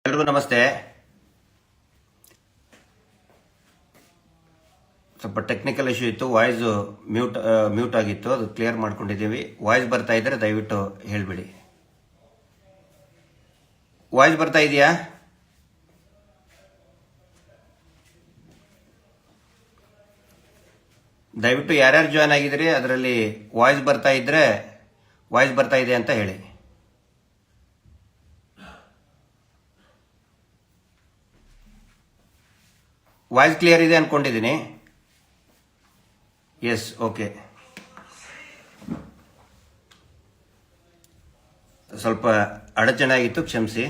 ಎಲ್ರಿಗೂ ನಮಸ್ತೆ. ಸ್ವಲ್ಪ ಟೆಕ್ನಿಕಲ್ ಇಶ್ಯೂ ಇತ್ತು, ವಾಯ್ಸ್ ಮ್ಯೂಟ್ ಆಗಿತ್ತು, ಅದು ಕ್ಲಿಯರ್ ಮಾಡ್ಕೊಂಡಿದ್ದೀವಿ. ವಾಯ್ಸ್ ಬರ್ತಾ ಇದ್ರೆ ದಯವಿಟ್ಟು ಹೇಳ್ಬಿಡಿ. ವಾಯ್ಸ್ ಬರ್ತಾ ಇದೆಯಾ? ದಯವಿಟ್ಟು ಯಾರ್ಯಾರು ಜಾಯ್ನ್ ಆಗಿದ್ದೀರಿ ಅದರಲ್ಲಿ ವಾಯ್ಸ್ ಬರ್ತಾ ಇದ್ರೆ ವಾಯ್ಸ್ ಬರ್ತಾ ಇದೆ ಅಂತ ಹೇಳಿ. ವಾಯ್ಸ್ ಕ್ಲಿಯರ್ ಇದೆ ಅನ್ಕೊಂಡಿದ್ದೀನಿ. Yes, okay. ಸ್ವಲ್ಪ ಅಡಚಣೆ ಆಗಿತ್ತು, ಕ್ಷಮಿಸಿ.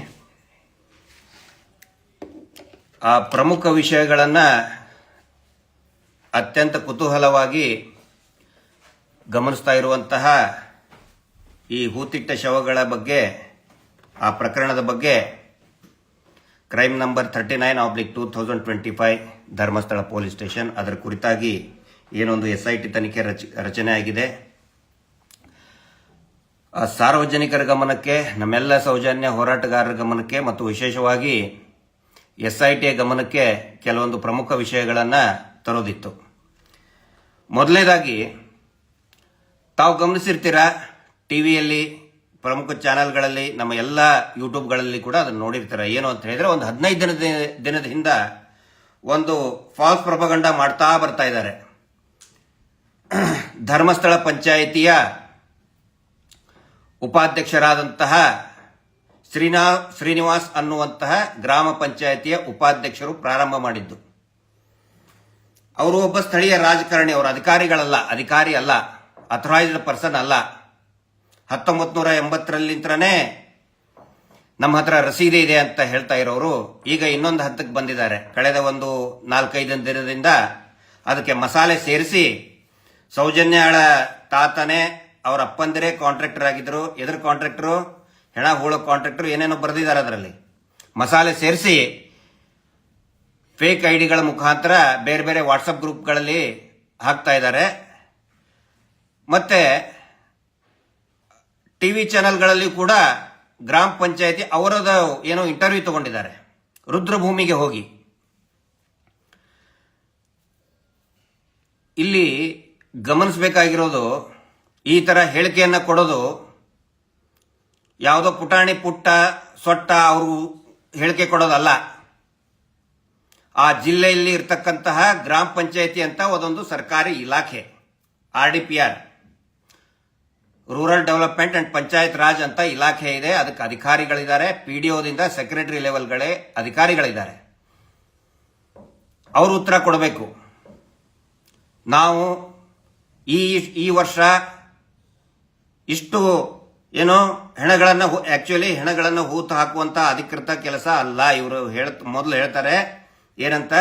ಆ ಪ್ರಮುಖ ವಿಷಯಗಳನ್ನು ಅತ್ಯಂತ ಕುತೂಹಲವಾಗಿ ಗಮನಿಸ್ತಾ ಇರುವಂತಹ ಈ ಹೂತಿಟ್ಟ ಶವಗಳ ಬಗ್ಗೆ, ಆ ಪ್ರಕರಣದ ಬಗ್ಗೆ crime number 39/2025 Dharmasthala police station, ಅದರ ಕುರಿತಾಗಿ ಏನೊಂದು SIT ತನಿಖೆ ರಚನೆ ಆಗಿದೆ. ಸಾರ್ವಜನಿಕರ ಗಮನಕ್ಕೆ, ನಮ್ಮೆಲ್ಲ ಸೌಜನ್ಯ ಹೋರಾಟಗಾರರ ಗಮನಕ್ಕೆ ಮತ್ತು ವಿಶೇಷವಾಗಿ SIT ಗಮನಕ್ಕೆ ಕೆಲವೊಂದು ಪ್ರಮುಖ ವಿಷಯಗಳನ್ನು ತರೋದಿತ್ತು. ಮೊದಲನೇದಾಗಿ, ತಾವು ಗಮನಿಸಿರ್ತೀರಾ, ಟಿವಿಯಲ್ಲಿ ಪ್ರಮುಖ ಚಾನೆಲ್ಗಳಲ್ಲಿ, ನಮ್ಮ ಎಲ್ಲ ಯೂಟ್ಯೂಬ್ಗಳಲ್ಲಿ ಕೂಡ ಅದನ್ನು ನೋಡಿರ್ತಾರೆ. ಏನು ಅಂತ ಹೇಳಿದ್ರೆ, ಒಂದು 15 ದಿನದ ಹಿಂದ ಒಂದು ಫಾಲ್ಸ್ ಪ್ರೊಪಗಂಡ ಮಾಡ್ತಾ ಬರ್ತಾ ಇದ್ದಾರೆ. ಧರ್ಮಸ್ಥಳ ಪಂಚಾಯಿತಿಯ ಉಪಾಧ್ಯಕ್ಷರಾದಂತಹ ಶ್ರೀನಿವಾಸ್ ಅನ್ನುವಂತಹ ಗ್ರಾಮ ಪಂಚಾಯಿತಿಯ ಉಪಾಧ್ಯಕ್ಷರು ಪ್ರಾರಂಭ ಮಾಡಿದ್ದು. ಅವರು ಒಬ್ಬ ಸ್ಥಳೀಯ ರಾಜಕಾರಣಿ, ಅವರು ಅಧಿಕಾರಿ ಅಲ್ಲ, ಅಥರೈಸ್ಡ್ ಪರ್ಸನ್ ಅಲ್ಲ. 1980 ನಮ್ಮ ಹತ್ರ ರಸೀದಿ ಇದೆ ಅಂತ ಹೇಳ್ತಾ ಇರೋರು ಈಗ ಇನ್ನೊಂದು ಹಂತಕ್ಕೆ ಬಂದಿದ್ದಾರೆ. ಕಳೆದ ಒಂದು 4-5 ದಿನದಿಂದ ಅದಕ್ಕೆ ಮಸಾಲೆ ಸೇರಿಸಿ, ಸೌಜನ್ಯಳ ತಾತನೇ ಅವರ ಅಪ್ಪಂದಿರೇ ಕಾಂಟ್ರಾಕ್ಟರ್ ಆಗಿದ್ರು, ಎದುರು ಕಾಂಟ್ರಾಕ್ಟರು, ಹೆಣ ಹೂಳೋ ಕಾಂಟ್ರಾಕ್ಟರ್, ಏನೇನೋ ಬರೆದಿದ್ದಾರೆ. ಅದರಲ್ಲಿ ಮಸಾಲೆ ಸೇರಿಸಿ ಫೇಕ್ ಐಡಿಗಳ ಮುಖಾಂತರ ಬೇರೆ ಬೇರೆ ವಾಟ್ಸಪ್ ಗ್ರೂಪ್ಗಳಲ್ಲಿ ಹಾಕ್ತಾ ಇದ್ದಾರೆ. ಮತ್ತೆ ಟಿವಿ ಚಾನೆಲ್ಗಳಲ್ಲಿ ಕೂಡ ಗ್ರಾಮ ಪಂಚಾಯತಿ ಅವರದ ಏನೋ ಇಂಟರ್ವ್ಯೂ ತಗೊಂಡಿದ್ದಾರೆ, ರುದ್ರಭೂಮಿಗೆ ಹೋಗಿ. ಇಲ್ಲಿ ಗಮನಿಸಬೇಕಾಗಿರೋದು, ಈ ತರ ಹೇಳಿಕೆಯನ್ನ ಕೊಡೋದು ಯಾವುದೋ ಪುಟಾಣಿ ಪುಟ್ಟ ಸೊಟ್ಟ ಅವರು ಹೇಳಿಕೆ ಕೊಡೋದಲ್ಲ. ಆ ಜಿಲ್ಲೆಯಲ್ಲಿ ಇರ್ತಕ್ಕಂತಹ ಗ್ರಾಮ ಪಂಚಾಯತಿ ಅಂತ ಒಂದೊಂದು ಸರ್ಕಾರಿ ಇಲಾಖೆ, RDPR, rural development and panchayat Raj ಅಂತ ಇಲಾಖೆ ಇದೆ. ಅದಕ್ಕೆ ಅಧಿಕಾರಿಗಳಿದ್ದಾರೆ, PDOದಿಂದ ಸೆಕ್ರೆಟರಿ ಲೆವೆಲ್ಗಳೇ ಅಧಿಕಾರಿಗಳಿದ್ದಾರೆ. ಅವರು ಉತ್ತರ ಕೊಡಬೇಕು. ನಾವು ಈ ವರ್ಷ ಇಷ್ಟು ಏನೋ ಹೆಣಗಳನ್ನು ಹೂತು ಹಾಕುವಂತ ಅಧಿಕೃತ ಕೆಲಸ ಅಲ್ಲ. ಇವರು ಮೊದಲು ಹೇಳ್ತಾರೆ ಏನಂತ,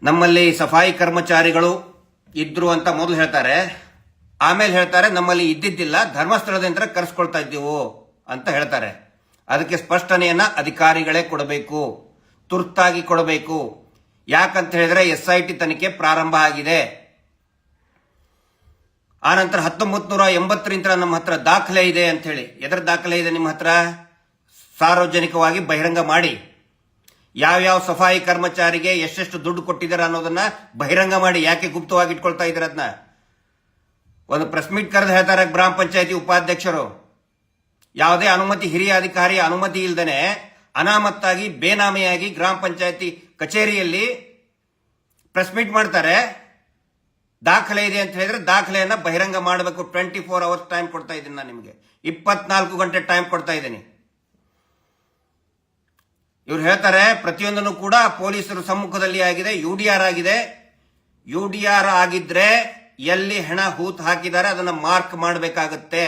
ನಮ್ಮಲ್ಲಿ ಸಫಾಯಿ ಕರ್ಮಚಾರಿಗಳು ಇದ್ರು ಅಂತ ಮೊದಲು ಹೇಳ್ತಾರೆ. ಆಮೇಲೆ ಹೇಳ್ತಾರೆ ನಮ್ಮಲ್ಲಿ ಇದ್ದಿದ್ದಿಲ್ಲ, ಧರ್ಮಸ್ಥಳದಿಂದ ಕರೆಸ್ಕೊಳ್ತಾ ಇದ್ದೀವು ಅಂತ ಹೇಳ್ತಾರೆ. ಅದಕ್ಕೆ ಸ್ಪಷ್ಟನೆಯನ್ನ ಅಧಿಕಾರಿಗಳೇ ಕೊಡಬೇಕು, ತುರ್ತಾಗಿ ಕೊಡಬೇಕು. ಯಾಕಂತ ಹೇಳಿದ್ರೆ SIT ತನಿಖೆ ಪ್ರಾರಂಭ ಆಗಿದೆ. ಆನಂತರ 1980 ನಮ್ಮ ಹತ್ರ ದಾಖಲೆ ಇದೆ ಅಂತ ಹೇಳಿ. ಎದರ ದಾಖಲೆ ಇದೆ ನಿಮ್ಮ ಹತ್ರ? ಸಾರ್ವಜನಿಕವಾಗಿ ಬಹಿರಂಗ ಮಾಡಿ. ಯಾವ್ಯಾವ ಸಫಾಯಿ ಕರ್ಮಚಾರಿಗೆ ಎಷ್ಟೆಷ್ಟು ದುಡ್ಡು ಕೊಟ್ಟಿದ್ದಾರೆ ಅನ್ನೋದನ್ನ ಬಹಿರಂಗ ಮಾಡಿ. ಯಾಕೆ ಗುಪ್ತವಾಗಿ ಇಟ್ಕೊಳ್ತಾ ಇದ್ದಾರೆ ಅದನ್ನ? ಒಂದು ಪ್ರೆಸ್ ಮೀಟ್ ಕರೆದು ಹೇಳ್ತಾರೆ ಗ್ರಾಮ ಪಂಚಾಯತಿ ಉಪಾಧ್ಯಕ್ಷರು, ಯಾವುದೇ ಅನುಮತಿ, ಹಿರಿಯ ಅಧಿಕಾರಿಯ ಅನುಮತಿ ಇಲ್ಲದೇನೆ ಅನಾಮತ್ತಾಗಿ ಬೇನಾಮಿಯಾಗಿ ಗ್ರಾಮ ಪಂಚಾಯತಿ ಕಚೇರಿಯಲ್ಲಿ ಪ್ರೆಸ್ ಮೀಟ್ ಮಾಡ್ತಾರೆ. ದಾಖಲೆ ಇದೆ ಅಂತ ಹೇಳಿದ್ರೆ ದಾಖಲೆಯನ್ನ ಬಹಿರಂಗ ಮಾಡಬೇಕು. 24 hours ಟೈಮ್ ಕೊಡ್ತಾ ಇದ್ದೀನಿ ನಾನು ನಿಮಗೆ, 24 ಗಂಟೆ ಟೈಮ್ ಕೊಡ್ತಾ ಇದ್ದೀನಿ. ಇವ್ರು ಹೇಳ್ತಾರೆ ಪ್ರತಿಯೊಂದನ್ನು ಕೂಡ ಪೊಲೀಸರ ಸಮ್ಮುಖದಲ್ಲಿ ಆಗಿದೆ, UDR ಆಗಿದೆ. UDR ಆಗಿದ್ರೆ ಎಲ್ಲಿ ಹೆಣ ಹೂತು ಹಾಕಿದ್ದಾರೆ ಅದನ್ನ ಮಾರ್ಕ್ ಮಾಡಬೇಕಾಗುತ್ತೆ.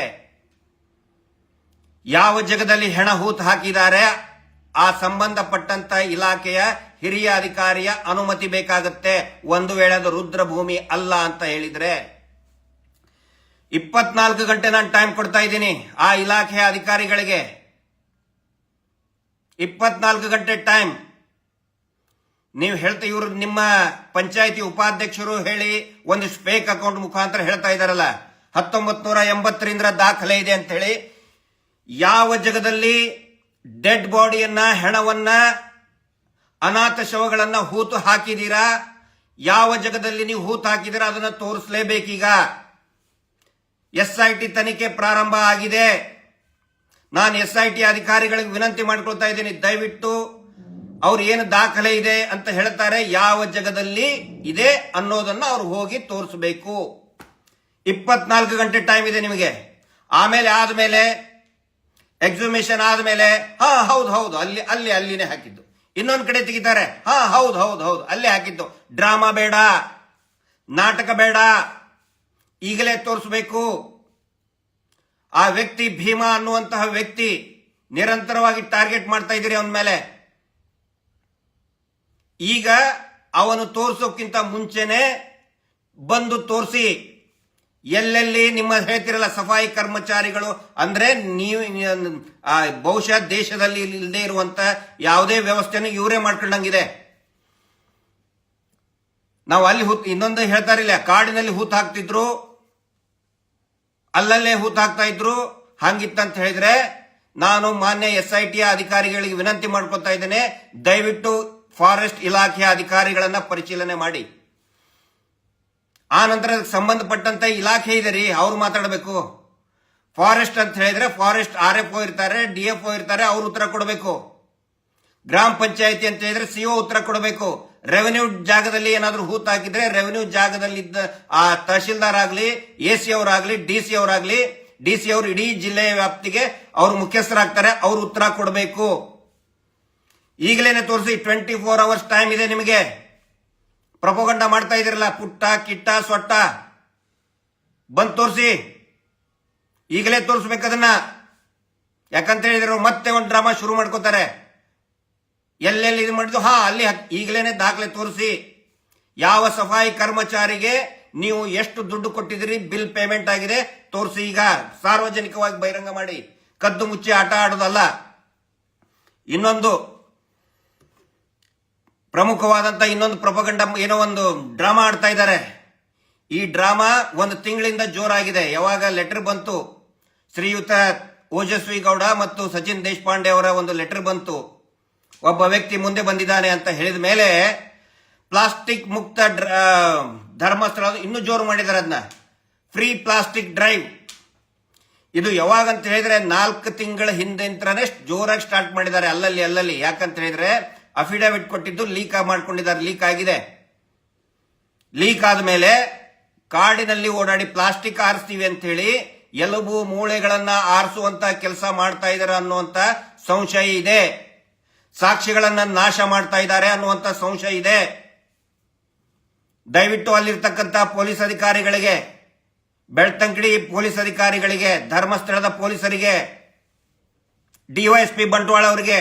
ಯಾವ ಜಾಗದಲ್ಲಿ ಹೆಣ ಹೂತು ಹಾಕಿದ್ದಾರೆ ಆ ಸಂಬಂಧಪಟ್ಟಂತ ಇಲಾಖೆಯ ಹಿರಿಯ ಅಧಿಕಾರಿಯ ಅನುಮತಿ ಬೇಕಾಗುತ್ತೆ. ಒಂದು ವೇಳೆ ಅದು ರುದ್ರಭೂಮಿ ಅಲ್ಲ ಅಂತ ಹೇಳಿದ್ರೆ 24 ಗಂಟೆ ನಾನು ಟೈಮ್ ಕೊಡ್ತಾ ಇದ್ದೀನಿ ಆ ಇಲಾಖೆಯ ಅಧಿಕಾರಿಗಳಿಗೆ. 24 ಗಂಟೆ ಟೈಮ್ ನೀವು ಇವರು ನಿಮ್ಮ ಪಂಚಾಯತಿ ಉಪಾಧ್ಯಕ್ಷರು ಹೇಳಿ ಒಂದಿಷ್ಟು ಫೇಕ್ ಅಕೌಂಟ್ ಮುಖಾಂತರ ಹೇಳ್ತಾ ಇದಾರಲ್ಲ, 1980 ದಾಖಲೆ ಇದೆ ಅಂತ ಹೇಳಿ. ಯಾವ ಜಾಗದಲ್ಲಿ ಡೆಡ್ ಬಾಡಿಯನ್ನ, ಹೆಣವನ್ನ, ಅನಾಥ ಶವಗಳನ್ನ ಹೂತು ಹಾಕಿದೀರಾ? ಯಾವ ಜಗದಲ್ಲಿ ನೀವು ಹೂತು ಹಾಕಿದೀರಾ ಅದನ್ನ ತೋರಿಸಲೇಬೇಕೀಗ. SIT ತನಿಖೆ ಪ್ರಾರಂಭ ಆಗಿದೆ. ನಾನು SIT ಅಧಿಕಾರಿಗಳಿಗೆ ವಿನಂತಿ ಮಾಡ್ಕೊಳ್ತಾ ಇದ್ದೀನಿ, ದಯವಿಟ್ಟು ಅವ್ರು ಏನು ದಾಖಲೆ ಇದೆ ಅಂತ ಹೇಳ್ತಾರೆ, ಯಾವ ಜಗದಲ್ಲಿ ಇದೆ ಅನ್ನೋದನ್ನ ಅವ್ರು ಹೋಗಿ ತೋರಿಸಬೇಕು. 24 ಗಂಟೆ ಟೈಮ್ ಇದೆ ನಿಮಗೆ. ಆದ್ಮೇಲೆ ಎಕ್ಸಿಬಿಷನ್ ಆದ್ಮೇಲೆ ಹೌದು ಅಲ್ಲಿನೇ ಹಾಕಿದ್ದು. ಇನ್ನೊಂದು ಕಡೆ ತೆಗಿತಾರೆ, ಹೌದು ಅಲ್ಲೇ ಹಾಕಿದ್ದು. ಡ್ರಾಮಾ ಬೇಡ, ನಾಟಕ ಬೇಡ, ಈಗಲೇ ತೋರಿಸಬೇಕು. ಆ ವ್ಯಕ್ತಿ ಭೀಮಾ ಅನ್ನುವಂತಹ ವ್ಯಕ್ತಿ ನಿರಂತರವಾಗಿ ಟಾರ್ಗೆಟ್ ಮಾಡ್ತಾ ಇದ್ದೀರಿ ಅವನ ಮೇಲೆ. ಈಗ ಅವನು ತೋರಿಸೋಕ್ಕಿಂತ ಮುಂಚೆನೆ ಬಂದು ತೋರಿಸಿ. ಎಲ್ಲೆಲ್ಲಿ ನಿಮ್ಮ ಹೇಳ್ತಿರಲ್ಲ ಸಫಾಯಿ ಕರ್ಮಚಾರಿಗಳು ಅಂದ್ರೆ ನೀವು ಬಹುಶಃ ದೇಶದಲ್ಲಿ ಇಲ್ಲದೆ ಇರುವಂತ ಯಾವುದೇ ವ್ಯವಸ್ಥೆಯನ್ನು ಇವರೇ ಮಾಡ್ಕೊಂಡಂಗಿದೆ. ನಾವು ಅಲ್ಲಿ ಇನ್ನೊಂದು ಹೇಳ್ತಾರಿಲ್ಲ, ಕಾಡಿನಲ್ಲಿ ಹೂತು ಹಾಕ್ತಿದ್ರು, ಅಲ್ಲಲ್ಲೇ ಹೂತು ಹಾಕ್ತಾ ಇದ್ರು. ಹಂಗಿತ್ತಂತ ಹೇಳಿದ್ರೆ ನಾನು ಮಾನ್ಯ SIT ಅಧಿಕಾರಿಗಳಿಗೆ ವಿನಂತಿ ಮಾಡ್ಕೊತಾ ಇದ್ದೇನೆ, ದಯವಿಟ್ಟು ಫಾರೆಸ್ಟ್ ಇಲಾಖೆಯ ಅಧಿಕಾರಿಗಳನ್ನ ಪರಿಶೀಲನೆ ಮಾಡಿ. ಆ ನಂತರ ಸಂಬಂಧಪಟ್ಟಂತ ಇಲಾಖೆ ಇದೆ ರೀ, ಅವ್ರು ಮಾತಾಡಬೇಕು. ಫಾರೆಸ್ಟ್ ಅಂತ ಹೇಳಿದ್ರೆ ಫಾರೆಸ್ಟ್ RFO ಇರ್ತಾರೆ, DFO ಇರ್ತಾರೆ, ಅವ್ರು ಉತ್ತರ ಕೊಡಬೇಕು. ಗ್ರಾಮ ಪಂಚಾಯತಿ ಅಂತ ಹೇಳಿದ್ರೆ CO ಉತ್ತರ ಕೊಡಬೇಕು. ರೆವೆನ್ಯೂ ಜಾಗದಲ್ಲಿ ಏನಾದ್ರೂ ಹೂತು ಹಾಕಿದ್ರೆ ರೆವೆನ್ಯೂ ಜಾಗದಲ್ಲಿದ್ದ ಆ ತಹಶೀಲ್ದಾರ್ ಆಗ್ಲಿ, AC ಅವರಾಗ್ಲಿ, DC ಅವರಾಗ್ಲಿ, DC ಅವರು ಇಡೀ ಜಿಲ್ಲೆಯ ವ್ಯಾಪ್ತಿಗೆ ಅವ್ರು ಮುಖ್ಯಸ್ಥರಾಗ್ತಾರೆ, ಅವ್ರು ಉತ್ತರ ಕೊಡಬೇಕು. ಈಗಲೇನೆ ತೋರಿಸಿ. 24 hours ಟೈಮ್ ಇದೆ ನಿಮಗೆ. ಪ್ರಪೋಗಂಡ ಮಾಡ್ತಾ ಇದಿರಲ್ಲ, ಪುಟ್ಟ ಕಿಟ್ಟ ಸೊಟ್ಟ, ಬಂದ್ ತೋರಿಸಿ. ಈಗಲೇ ತೋರಿಸ್ಬೇಕದನ್ನ. ಯಾಕಂತ ಹೇಳಿದ್ರು ಮತ್ತೆ ಒಂದು ಡ್ರಾಮಾ ಶುರು ಮಾಡ್ಕೋತಾರೆ. ಎಲ್ಲೆಲ್ಲಿ ಇದು ಮಾಡಿದ್ದು ಅಲ್ಲಿ ಈಗಲೇನೆ ದಾಖಲೆ ತೋರಿಸಿ. ಯಾವ ಸಫಾಯಿ ಕರ್ಮಚಾರಿಗೆ ನೀವು ಎಷ್ಟು ದುಡ್ಡು ಕೊಟ್ಟಿದ್ದೀರಿ, ಬಿಲ್ ಪೇಮೆಂಟ್ ಆಗಿದೆ ತೋರಿಸಿ. ಈಗ ಸಾರ್ವಜನಿಕವಾಗಿ ಬಹಿರಂಗ ಮಾಡಿ, ಕದ್ದು ಮುಚ್ಚಿ ಆಟ ಆಡೋದಲ್ಲ. ಇನ್ನೊಂದು ಪ್ರಮುಖವಾದಂತ ಇನ್ನೊಂದು ಪ್ರಪಗಂಡ, ಏನೋ ಒಂದು ಡ್ರಾಮಾ ಆಡ್ತಾ ಇದ್ದಾರೆ. ಈ ಡ್ರಾಮಾ ಒಂದು ತಿಂಗಳಿಂದ ಜೋರಾಗಿದೆ. ಯಾವಾಗ ಲೆಟರ್ ಬಂತು, ಶ್ರೀಯುತ ಓಜಸ್ವಿ ಗೌಡ ಮತ್ತು ಸಚಿನ್ ದೇಶಪಾಂಡೆ ಅವರ ಒಂದು ಲೆಟರ್ ಬಂತು, ಒಬ್ಬ ವ್ಯಕ್ತಿ ಮುಂದೆ ಬಂದಿದ್ದಾನೆ ಅಂತ ಹೇಳಿದ ಮೇಲೆ ಪ್ಲಾಸ್ಟಿಕ್ ಮುಕ್ತ ಧರ್ಮಸ್ಥಳ ಇನ್ನೂ ಜೋರು ಮಾಡಿದ್ದಾರೆ. ಅದನ್ನ ಫ್ರೀ ಪ್ಲಾಸ್ಟಿಕ್ ಡ್ರೈವ್. ಇದು ಯಾವಾಗ ಅಂತ ಹೇಳಿದ್ರೆ 4 ತಿಂಗಳ ಹಿಂದೆ ಜೋರಾಗಿ ಸ್ಟಾರ್ಟ್ ಮಾಡಿದ್ದಾರೆ ಅಲ್ಲಲ್ಲಿ. ಯಾಕಂತ ಹೇಳಿದ್ರೆ ಅಫಿಡವಿಟ್ ಕೊಟ್ಟಿದ್ದು ಲೀಕ್ ಮಾಡ್ಕೊಂಡಿದ್ದಾರೆ, ಲೀಕ್ ಆಗಿದೆ. ಲೀಕ್ ಆದ್ಮೇಲೆ ಕಾಡಿನಲ್ಲಿ ಓಡಾಡಿ ಪ್ಲಾಸ್ಟಿಕ್ ಆರಿಸ್ತೀವಿ ಅಂತ ಹೇಳಿ ಎಲುಬು ಮೂಳೆಗಳನ್ನ ಆರಿಸುವಂತ ಕೆಲಸ ಮಾಡ್ತಾ ಇದ್ದಾರೆ ಅನ್ನುವಂತ ಸಂಶಯ ಇದೆ. ಸಾಕ್ಷಿಗಳನ್ನ ನಾಶ ಮಾಡ್ತಾ ಇದ್ದಾರೆ ಅನ್ನುವಂತ ಸಂಶಯ ಇದೆ. ದಯವಿಟ್ಟು ಅಲ್ಲಿರ್ತಕ್ಕಂಥ ಪೊಲೀಸ್ ಅಧಿಕಾರಿಗಳಿಗೆ, ಬೆಳ್ತಂಗಡಿ ಪೊಲೀಸ್ ಅಧಿಕಾರಿಗಳಿಗೆ, ಧರ್ಮಸ್ಥಳದ ಪೊಲೀಸರಿಗೆ, DYSP ಬಂಟ್ವಾಳ ಅವರಿಗೆ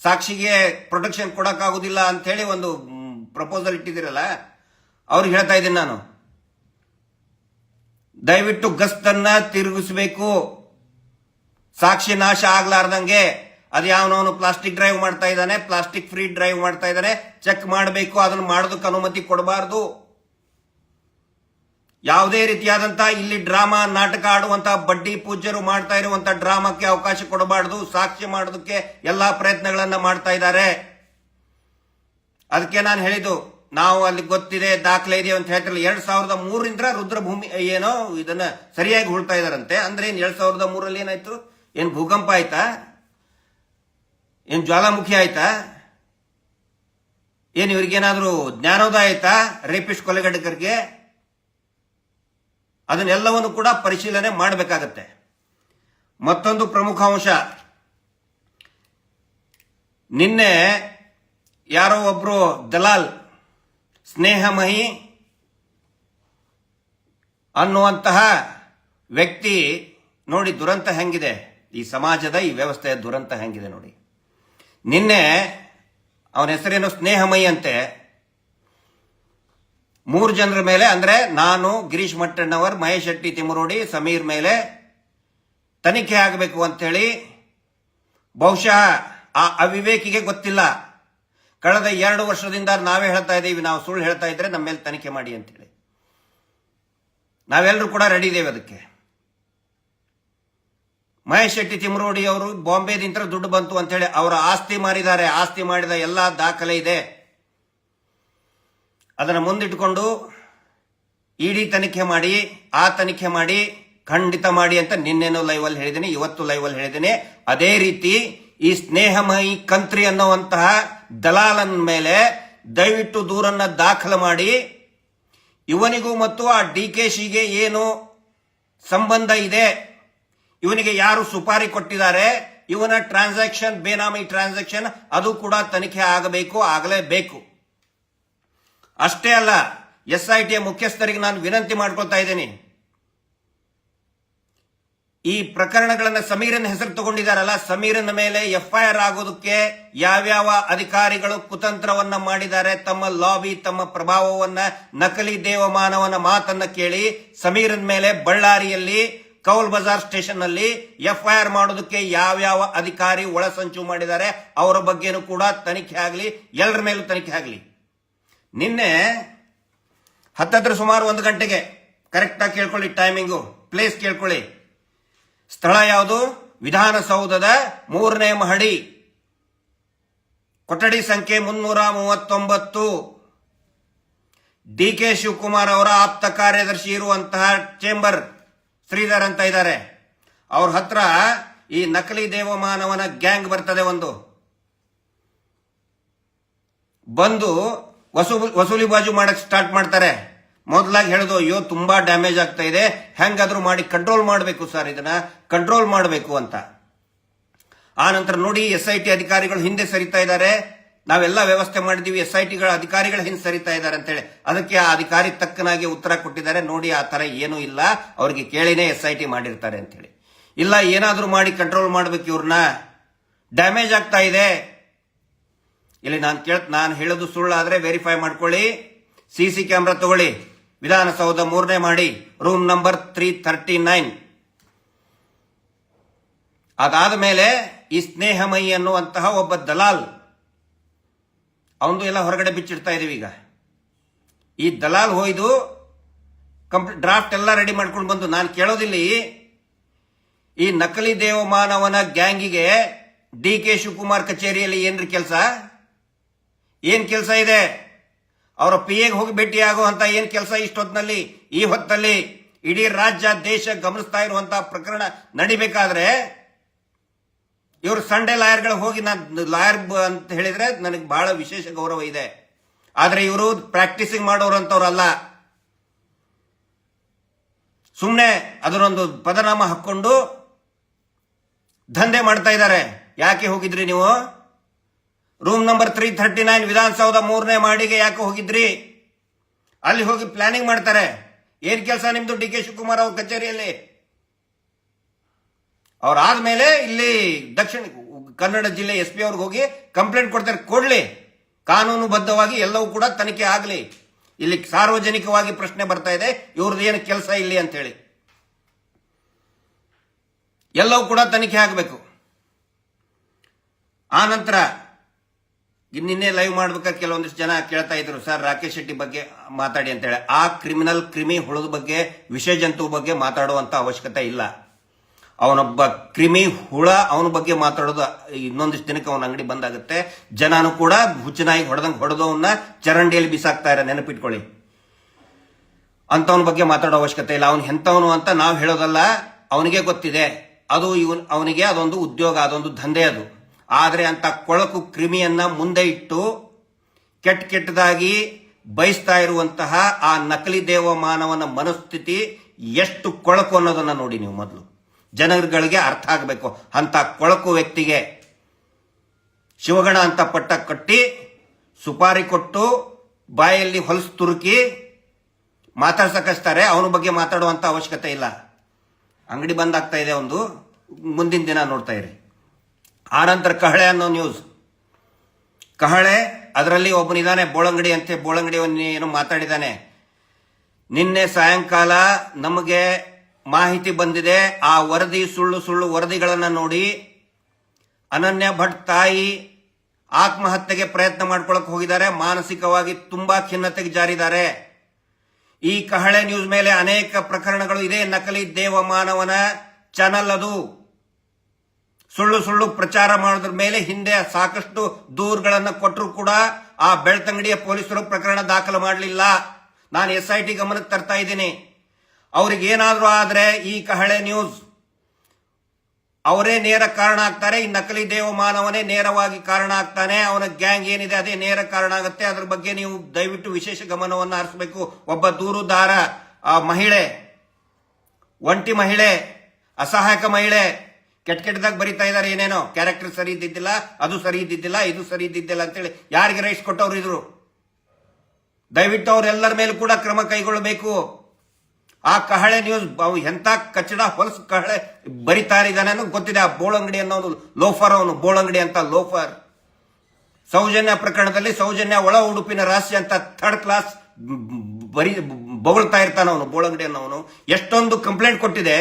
ಸಾಕ್ಷಿಗೆ ಪ್ರೊಟೆಕ್ಷನ್ ಕೊಡಕ್ಕಾಗುದಿಲ್ಲ ಅಂತ ಹೇಳಿ ಒಂದು ಪ್ರಪೋಸಲ್ ಇಟ್ಟಿದ್ದೀರಲ್ಲ, ಅವ್ರಿಗೆ ಹೇಳ್ತಾ ಇದ್ದೀನಿ ನಾನು, ದಯವಿಟ್ಟು ಗಸ್ತನ್ನ ತಿರುಗಿಸಬೇಕು. ಸಾಕ್ಷಿ ನಾಶ ಆಗ್ಲಾರ್ದಂಗೆ. ಅದು ಯಾವನವನು ಪ್ಲಾಸ್ಟಿಕ್ ಡ್ರೈವ್ ಮಾಡ್ತಾ ಇದ್ದಾನೆ, ಪ್ಲಾಸ್ಟಿಕ್ ಫ್ರೀ ಡ್ರೈವ್ ಮಾಡ್ತಾ ಇದ್ದಾನೆ, ಚೆಕ್ ಮಾಡಬೇಕು. ಅದನ್ನು ಮಾಡೋದಕ್ಕೆ ಅನುಮತಿ ಕೊಡಬಾರದು. ಯಾವುದೇ ರೀತಿಯಾದಂತಹ ಇಲ್ಲಿ ಡ್ರಾಮಾ ನಾಟಕ ಆಡುವಂತ ಬಡ್ಡಿ ಪೂಜ್ಯರು ಮಾಡ್ತಾ ಇರುವಂತ ಡ್ರಾಮಾಕ್ಕೆ ಅವಕಾಶ ಕೊಡಬಾರದು. ಸಾಕ್ಷಿ ಮಾಡೋದಕ್ಕೆ ಎಲ್ಲಾ ಪ್ರಯತ್ನಗಳನ್ನ ಮಾಡ್ತಾ ಇದ್ದಾರೆ. ಅದಕ್ಕೆ ನಾನು ಹೇಳಿದ್ದು, ನಾವು ಅಲ್ಲಿ ಗೊತ್ತಿದೆ ದಾಖಲೆ ಇದೆ ಅಂತ ಹೇಳ್ತಿರಲ್ಲ. 2003ರಿಂದ ರುದ್ರಭೂಮಿ ಏನೋ ಇದನ್ನ ಸರಿಯಾಗಿ ಹುಳ್ತಾ ಇದಾರಂತೆ. ಅಂದ್ರೆ 2003 ಏನಾಯ್ತು? ಏನ್ ಭೂಕಂಪ ಆಯ್ತಾ? ಏನ್ ಜ್ವಾಲಾಮುಖಿ ಆಯ್ತಾ? ಏನ್ ಇವ್ರಿಗೇನಾದ್ರೂ ಜ್ಞಾನೋದಯ ಆಯ್ತಾ? ರೇಪಿಸ್ಟ್ ಕೊಲೆಗಡಕರಿಗೆ ಅದನ್ನೆಲ್ಲವನ್ನು ಕೂಡ ಪರಿಶೀಲನೆ ಮಾಡಬೇಕಾಗತ್ತೆ. ಮತ್ತೊಂದು ಪ್ರಮುಖ ಅಂಶ, ನಿನ್ನೆ ಯಾರೋ ಒಬ್ರು ದಲಾಲ್ ಸ್ನೇಹಮಹಿ ಅನ್ನುವಂತಹ ವ್ಯಕ್ತಿ, ನೋಡಿ ದುರಂತ ಹೆಂಗಿದೆ ಈ ಸಮಾಜದ, ಈ ವ್ಯವಸ್ಥೆಯ ದುರಂತ ಹೆಂಗಿದೆ ನೋಡಿ. ನಿನ್ನೆ ಅವನ ಹೆಸರೇನು ಸ್ನೇಹಮಯಿ ಅಂತೆ. 3 ಜನರ ಮೇಲೆ, ಅಂದ್ರೆ ನಾನು, ಗಿರೀಶ್ ಮಟ್ಟಣ್ಣವರ್, ಮಹೇಶ್ ಶೆಟ್ಟಿ ತಿಮರೋಡಿ, ಸಮೀರ್ ಮೇಲೆ ತನಿಖೆ ಆಗಬೇಕು ಅಂತ ಹೇಳಿ, ಬಹುಶಃ ಆ ಅವಿವೇಕಿಗೆ ಗೊತ್ತಿಲ್ಲ. ಕಳೆದ 2 ವರ್ಷದಿಂದ ನಾವೇ ಹೇಳ್ತಾ ಇದ್ದೀವಿ, ನಾವು ಸುಳ್ಳು ಹೇಳ್ತಾ ಇದ್ರೆ ನಮ್ಮ ಮೇಲೆ ತನಿಖೆ ಮಾಡಿ ಅಂತೇಳಿ. ನಾವೆಲ್ಲರೂ ಕೂಡ ರೆಡಿ ಇದ್ದೇವೆ ಅದಕ್ಕೆ. ಮಹೇಶ್ ಶೆಟ್ಟಿ ತಿಮ್ರೋಡಿ ಅವರು ಬಾಂಬೆದಿಂದ ದುಡ್ಡು ಬಂತು ಅಂತ ಹೇಳಿ ಅವರ ಆಸ್ತಿ ಮಾರಿದ್ದಾರೆ. ಆಸ್ತಿ ಮಾಡಿದ ಎಲ್ಲಾ ದಾಖಲೆ ಇದೆ. ಅದನ್ನು ಮುಂದಿಟ್ಟುಕೊಂಡು ಇಡಿ ತನಿಖೆ ಮಾಡಿ, ಆ ತನಿಖೆ ಮಾಡಿ, ಖಂಡಿತ ಮಾಡಿ ಅಂತ ನಿನ್ನೆನೂ ಲೈವ್ ಅಲ್ಲಿ ಹೇಳಿದ್ದೀನಿ, ಇವತ್ತು ಲೈವ್ ಅಲ್ಲಿ ಹೇಳಿದ್ದೀನಿ. ಅದೇ ರೀತಿ ಈ ಸ್ನೇಹಮಯಿ ಕಂತ್ರಿ ಅನ್ನುವಂತಹ ದಲಾಲನ ಮೇಲೆ ದಯವಿಟ್ಟು ದೂರನ್ನ ದಾಖಲು ಮಾಡಿ, ಇವನಿಗೂ ಮತ್ತು ಆ DKಶಿಗೆ ಏನು ಸಂಬಂಧ ಇದೆ, ಇವನಿಗೆ ಯಾರು ಸುಪಾರಿ ಕೊಟ್ಟಿದ್ದಾರೆ, ಇವನ ಟ್ರಾನ್ಸಾಕ್ಷನ್, ಬೇನಾಮಿ ಟ್ರಾನ್ಸಾಕ್ಷನ್, ಅದು ಕೂಡ ತನಿಖೆ ಆಗಬೇಕು, ಆಗಲೇಬೇಕು. ಅಷ್ಟೇ ಅಲ್ಲ, SIT ಮುಖ್ಯಸ್ಥರಿಗೆ ನಾನು ವಿನಂತಿ ಮಾಡ್ಕೊಳ್ತಾ ಇದ್ದೀನಿ, ಈ ಪ್ರಕರಣಗಳನ್ನ ಸಮೀರನ್ ಹೆಸರು ತಗೊಂಡಿದ್ದಾರಲ್ಲ, ಸಮೀರನ ಮೇಲೆ FIR ಆಗೋದಕ್ಕೆ ಯಾವ್ಯಾವ ಅಧಿಕಾರಿಗಳು ಕುತಂತ್ರವನ್ನ ಮಾಡಿದ್ದಾರೆ, ತಮ್ಮ ಲಾಬಿ, ತಮ್ಮ ಪ್ರಭಾವವನ್ನ, ನಕಲಿ ದೇವಮಾನವನ ಮಾತನ್ನ ಕೇಳಿ ಸಮೀರನ್ ಮೇಲೆ ಬಳ್ಳಾರಿಯಲ್ಲಿ ಕೌಲ್ ಬಜಾರ್ ಸ್ಟೇಷನ್ ನಲ್ಲಿ FIR ಮಾಡೋದಕ್ಕೆ ಯಾವ್ಯಾವ ಅಧಿಕಾರಿ ಒಳಸಂಚು ಮಾಡಿದ್ದಾರೆ ಅವರ ಬಗ್ಗೆನೂ ಕೂಡ ತನಿಖೆ ಆಗಲಿ, ಎಲ್ಲರ ಮೇಲೂ ತನಿಖೆ ಆಗಲಿ. ನಿನ್ನೆ ಹತ್ತತ್ರ ಸುಮಾರು 1 ಗಂಟೆಗೆ, ಕರೆಕ್ಟ್ ಆಗಿ ಕೇಳ್ಕೊಳ್ಳಿ, ಟೈಮಿಂಗು, ಪ್ಲೇಸ್ ಕೇಳ್ಕೊಳ್ಳಿ, ಸ್ಥಳ ಯಾವುದು? ವಿಧಾನಸೌಧದ 3ನೇ ಮಹಡಿ, ಕೊಠಡಿ ಸಂಖ್ಯೆ 339. DK ಶಿವಕುಮಾರ್ ಅವರ ಆಪ್ತ ಕಾರ್ಯದರ್ಶಿ ಇರುವಂತಹ ಚೇಂಬರ್ ಶ್ರೀಧರ್ ಅಂತ ಇದ್ದಾರೆ. ಅವ್ರ ಹತ್ರ ಈ ನಕಲಿ ದೇವಮಾನವನ ಗ್ಯಾಂಗ್ ಬರ್ತದೆ. ಬಂದು ವಸೂಲಿ ಬಾಜು ಮಾಡಕ್ ಸ್ಟಾರ್ಟ್ ಮಾಡ್ತಾರೆ. ಮೊದಲಾಗಿ ಹೇಳೋದು, ಅಯ್ಯೋ ತುಂಬಾ ಡ್ಯಾಮೇಜ್ ಆಗ್ತಾ ಇದೆ, ಹೆಂಗಾದ್ರೂ ಮಾಡಿ ಕಂಟ್ರೋಲ್ ಮಾಡಬೇಕು ಸರ್, ಇದನ್ನ ಕಂಟ್ರೋಲ್ ಮಾಡಬೇಕು ಅಂತ. ಆ ನಂತರ ನೋಡಿ SIT ಅಧಿಕಾರಿಗಳು ಹಿಂದೆ ಸರಿತಾ ಇದ್ದಾರೆ, ನಾವೆಲ್ಲ ವ್ಯವಸ್ಥೆ ಮಾಡಿದೀವಿ, SITಗಳ ಅಧಿಕಾರಿಗಳು ಹಿಂದೆ ಸರಿತಾ ಇದ್ದಾರೆ ಅಂತ ಹೇಳಿ. ಅದಕ್ಕೆ ಆ ಅಧಿಕಾರಿ ತಕ್ಕನಾಗಿ ಉತ್ತರ ಕೊಟ್ಟಿದ್ದಾರೆ, ನೋಡಿ ಆ ತರ ಏನೂ ಇಲ್ಲ, ಅವ್ರಿಗೆ ಕೇಳಿನೇ SIT ಮಾಡಿರ್ತಾರೆ ಅಂತ ಹೇಳಿ. ಇಲ್ಲ, ಏನಾದ್ರೂ ಮಾಡಿ ಕಂಟ್ರೋಲ್ ಮಾಡಬೇಕು, ಇವ್ರನ್ನ ಡ್ಯಾಮೇಜ್ ಆಗ್ತಾ ಇದೆ. ಇಲ್ಲಿ ನಾನು ಹೇಳೋದು ಸುಳ್ಳಾದ್ರೆ ವೆರಿಫೈ ಮಾಡ್ಕೊಳ್ಳಿ, CC ಕ್ಯಾಮ್ರಾ ತಗೊಳ್ಳಿ. ವಿಧಾನಸೌಧ 3ನೇ ಮಾಡಿ, ರೂಮ್ ನಂಬರ್ 339. ಅದಾದ ಮೇಲೆ ಈ ಸ್ನೇಹಮಯಿ ಅನ್ನುವಂತಹ ಒಬ್ಬ ದಲಾಲ್, ಅವನು ಎಲ್ಲ ಹೊರಗಡೆ ಬಿಚ್ಚಿಡ್ತಾ ಇದೀವಿ ಈಗ. ಈ ದಲಾಲ್ ಹೋಯ್ದು ಕಂಪ್ಲೀಟ್ ಡ್ರಾಫ್ಟ್ ಎಲ್ಲ ರೆಡಿ ಮಾಡ್ಕೊಂಡು ಬಂದು, ನಾನು ಕೇಳೋದಿಲ್ಲ, ಈ ನಕಲಿ ದೇವಮಾನವನ ಗ್ಯಾಂಗಿಗೆ DK ಶಿವಕುಮಾರ್ ಕಚೇರಿಯಲ್ಲಿ ಏನ್ರಿ ಕೆಲಸ, ಏನ್ ಕೆಲಸ ಇದೆ? ಅವರ PAಗೆ ಹೋಗಿ ಭೇಟಿಯಾಗುವಂತ ಏನ್ ಕೆಲಸ ಇಷ್ಟೊತ್ತಿನಲ್ಲಿ, ಈ ಹೊತ್ತಲ್ಲಿ ಇಡೀ ರಾಜ್ಯ ದೇಶ ಗಮನಿಸ್ತಾ ಇರುವಂತಹ ಪ್ರಕರಣ ನಡಿಬೇಕಾದ್ರೆ ಇವರು ಸಂಡೇ ಲಾಯರ್ಗಳು ಹೋಗಿ, ನಾನು ಲಾಯರ್ ಅಂತ ಹೇಳಿದ್ರೆ ನನಗೆ ಬಹಳ ವಿಶೇಷ ಗೌರವ ಇದೆ. ಆದ್ರೆ ಇವರು ಪ್ರಾಕ್ಟೀಸಿಂಗ್ ಮಾಡೋರಂತವ್ರಲ್ಲ, ಸುಮ್ಮನೆ ಅದನ್ನೊಂದು ಪದನಾಮ ಹಾಕೊಂಡು ದಂಧೆ ಮಾಡ್ತಾ ಇದ್ದಾರೆ. ಯಾಕೆ ಹೋಗಿದ್ರಿ ನೀವು? ರೂಮ್ ನಂಬರ್ 339 ವಿಧಾನಸೌಧ 3ನೇ ಮಾಡಿಗೆ ಯಾಕೆ ಹೋಗಿದ್ರಿ? ಅಲ್ಲಿ ಹೋಗಿ ಪ್ಲಾನಿಂಗ್ ಮಾಡ್ತಾರೆ. ಏನ್ ಕೆಲಸ ನಿಮ್ದು DK ಶಿವಕುಮಾರ್ ಅವ್ರ ಕಚೇರಿಯಲ್ಲಿ? ಅವ್ರಾದ್ಮೇಲೆ ಇಲ್ಲಿ ದಕ್ಷಿಣ ಕನ್ನಡ ಜಿಲ್ಲೆ SP ಅವ್ರಿಗೆ ಹೋಗಿ ಕಂಪ್ಲೇಂಟ್ ಕೊಡ್ತಾರೆ. ಕೊಡ್ಲಿ, ಕಾನೂನುಬದ್ಧವಾಗಿ ಎಲ್ಲವೂ ಕೂಡ ತನಿಖೆ ಆಗಲಿ. ಇಲ್ಲಿ ಸಾರ್ವಜನಿಕವಾಗಿ ಪ್ರಶ್ನೆ ಬರ್ತಾ ಇದೆ, ಇವ್ರದ್ದು ಏನು ಕೆಲಸ ಇಲ್ಲಿ ಅಂತ ಹೇಳಿ. ಎಲ್ಲವೂ ಕೂಡ ತನಿಖೆ ಆಗಬೇಕು. ಆ ನಂತರ ನಿನ್ನೆ ಲೈವ್ ಮಾಡ್ಬೇಕಾದ್ರೆ ಕೆಲವೊಂದಿಷ್ಟು ಜನ ಕೇಳ್ತಾ ಇದ್ರು, ಸರ್ ರಾಕೇಶ್ ಶೆಟ್ಟಿ ಬಗ್ಗೆ ಮಾತಾಡಿ ಅಂತ ಹೇಳಿ. ಆ ಕ್ರಿಮಿ ಹುಳದ ಬಗ್ಗೆ, ವಿಷ ಜಂತು ಬಗ್ಗೆ ಮಾತಾಡುವಂತ ಅವಶ್ಯಕತೆ ಇಲ್ಲ. ಅವನೊಬ್ಬ ಕ್ರಿಮಿ ಹುಳ, ಅವನ ಬಗ್ಗೆ ಮಾತಾಡೋದು ಇನ್ನೊಂದಿಷ್ಟು ದಿನಕ್ಕೆ ಅವನ ಅಂಗಡಿ ಬಂದಾಗುತ್ತೆ. ಜನನು ಕೂಡ ಹುಚ್ಚನಾಗಿ ಹೊಡೆದವನ್ನ ಚರಂಡಿಯಲ್ಲಿ ಬಿಸಾಕ್ತಾ ಇರೋ, ನೆನಪಿಟ್ಕೊಳ್ಳಿ. ಅಂತವನ ಬಗ್ಗೆ ಮಾತಾಡೋ ಅವಶ್ಯಕತೆ ಇಲ್ಲ. ಅವನು ಎಂತವನು ಅಂತ ನಾವು ಹೇಳೋದಲ್ಲ, ಅವನಿಗೆ ಗೊತ್ತಿದೆ. ಅದು ಅವನಿಗೆ ಅದೊಂದು ಉದ್ಯೋಗ, ಅದೊಂದು ದಂಧೆ ಅದು. ಆದರೆ ಅಂತ ಕೊಳಕು ಕ್ರಿಮಿಯನ್ನ ಮುಂದೆ ಇಟ್ಟು ಕೆಟ್ಟದಾಗಿ ಬಯಸ್ತಾ ಇರುವಂತಹ ಆ ನಕಲಿ ದೇವಮಾನವನ ಮನಸ್ಥಿತಿ ಎಷ್ಟು ಕೊಳಕು ಅನ್ನೋದನ್ನ ನೋಡಿ ನೀವು. ಮೊದಲು ಜನಗಳಿಗೆ ಅರ್ಥ ಆಗಬೇಕು. ಅಂತ ಕೊಳಕು ವ್ಯಕ್ತಿಗೆ ಶಿವಗಣ ಅಂತ ಪಟ್ಟ ಕಟ್ಟಿ, ಸುಪಾರಿ ಕೊಟ್ಟು, ಬಾಯಲ್ಲಿ ಹೊಲಸು ತುರುಕಿ ಮಾತಾಡ್ಸಕಸ್ತಾರೆ. ಅವನ ಬಗ್ಗೆ ಮಾತಾಡುವಂತ ಅವಶ್ಯಕತೆ ಇಲ್ಲ. ಅಂಗಡಿ ಬಂದಾಗ್ತಾ ಇದೆ ಒಂದು, ಮುಂದಿನ ದಿನ ನೋಡ್ತಾ ಇರಿ. ಆನಂತರ ಕಹಳೆ ಅನ್ನೋ ನ್ಯೂಸ್. ಕಹಳೆ, ಅದರಲ್ಲಿ ಒಬ್ಬನಿದ್ದಾನೆ ಬೋಳಂಗಡಿ ಅಂತೆ, ಬೋಳಂಗಡಿ ಏನು ಮಾತಾಡಿದ್ದಾನೆ. ನಿನ್ನೆ ಸಾಯಂಕಾಲ ನಮಗೆ ಮಾಹಿತಿ ಬಂದಿದೆ, ಆ ವರದಿ ಸುಳ್ಳು ವರದಿಗಳನ್ನ ನೋಡಿ ಅನನ್ಯ ಭಟ್ ತಾಯಿ ಆತ್ಮಹತ್ಯೆಗೆ ಪ್ರಯತ್ನ ಮಾಡ್ಕೊಳಕ್ ಹೋಗಿದ್ದಾರೆ. ಮಾನಸಿಕವಾಗಿ ತುಂಬಾ ಖಿನ್ನತೆಗೆ ಜಾರಿದ್ದಾರೆ. ಈ ಕಹಳೆ ನ್ಯೂಸ್ ಮೇಲೆ ಅನೇಕ ಪ್ರಕರಣಗಳು ಇದೆ. ನಕಲಿ ದೇವಮಾನವನ ಚಾನಲ್ ಅದು. ಸುಳ್ಳು ಸುಳ್ಳು ಪ್ರಚಾರ ಮಾಡೋದ್ರ ಮೇಲೆ ಹಿಂದೆ ಸಾಕಷ್ಟು ದೂರುಗಳನ್ನು ಕೊಟ್ಟರು ಕೂಡ ಆ ಬೆಳ್ತಂಗಡಿಯ ಪೊಲೀಸರು ಪ್ರಕರಣ ದಾಖಲು ಮಾಡಲಿಲ್ಲ. ನಾನು SIT ಗಮನಕ್ಕೆ ತರ್ತಾ ಇದ್ದೀನಿ. ಅವ್ರಿಗೆ ಏನಾದ್ರೂ ಆದ್ರೆ ಈ ಕಹಳೆ ನ್ಯೂಸ್ ಅವರೇ ನೇರ ಕಾರಣ ಆಗ್ತಾರೆ. ಈ ನಕಲಿ ದೇವಮಾನವನೇ ನೇರವಾಗಿ ಕಾರಣ ಆಗ್ತಾನೆ. ಅವನ ಗ್ಯಾಂಗ್ ಏನಿದೆ ಅದೇ ನೇರ ಕಾರಣ ಆಗುತ್ತೆ. ಅದ್ರ ಬಗ್ಗೆ ನೀವು ದಯವಿಟ್ಟು ವಿಶೇಷ ಗಮನವನ್ನು ಹರಿಸಬೇಕು. ಒಬ್ಬ ದೂರುದಾರ, ಮಹಿಳೆ, ಒಂಟಿ ಮಹಿಳೆ, ಅಸಹಾಯಕ ಮಹಿಳೆ ಕೆಟ್ಟದಾಗ ಬರೀತಾ ಇದ್ದಾರೆ. ಏನೇನೋ ಕ್ಯಾರೆಕ್ಟರ್ ಸರಿ ಇದ್ದಿದ್ದಿಲ್ಲ, ಅದು ಸರಿ ಇದ್ದಿದ್ದಿಲ್ಲ, ಇದು ಸರಿ ಇದ್ದಿದ್ದಿಲ್ಲ ಅಂತೇಳಿ ಯಾರಿಗೆ ರೈಟ್ಸ್ ಕೊಟ್ಟವ್ರು ಇದ್ರು? ದಯವಿಟ್ಟು ಅವರೆಲ್ಲರ ಮೇಲೂ ಕೂಡ ಕ್ರಮ ಕೈಗೊಳ್ಳಬೇಕು. ಆ ಕಹಳೆ ನ್ಯೂಸ್ ಎಂತ ಕಚ್ಚಡ ಹೊಲಸು ಕಹಳೆ ಬರಿತಾ ಇದ್ದಾನೆ ಗೊತ್ತಿದೆ. ಆ ಬೋಳಂಗಡಿ ಅನ್ನೋದು ಲೋಫರ್, ಅವನು ಬೋಳಂಗಡಿ ಅಂತ ಲೋಫರ್. ಸೌಜನ್ಯ ಪ್ರಕರಣದಲ್ಲಿ ಸೌಜನ್ಯ ಒಳ ಉಡುಪಿನ ರಹಸ್ಯ ಅಂತ ಥರ್ಡ್ ಕ್ಲಾಸ್ ಬೊಗಳ್ತಾ ಇರ್ತಾನ ಅವನು ಬೋಳಂಗಡಿ ಅನ್ನೋನು. ಎಷ್ಟೊಂದು ಕಂಪ್ಲೇಂಟ್ ಕೊಟ್ಟಿದೆ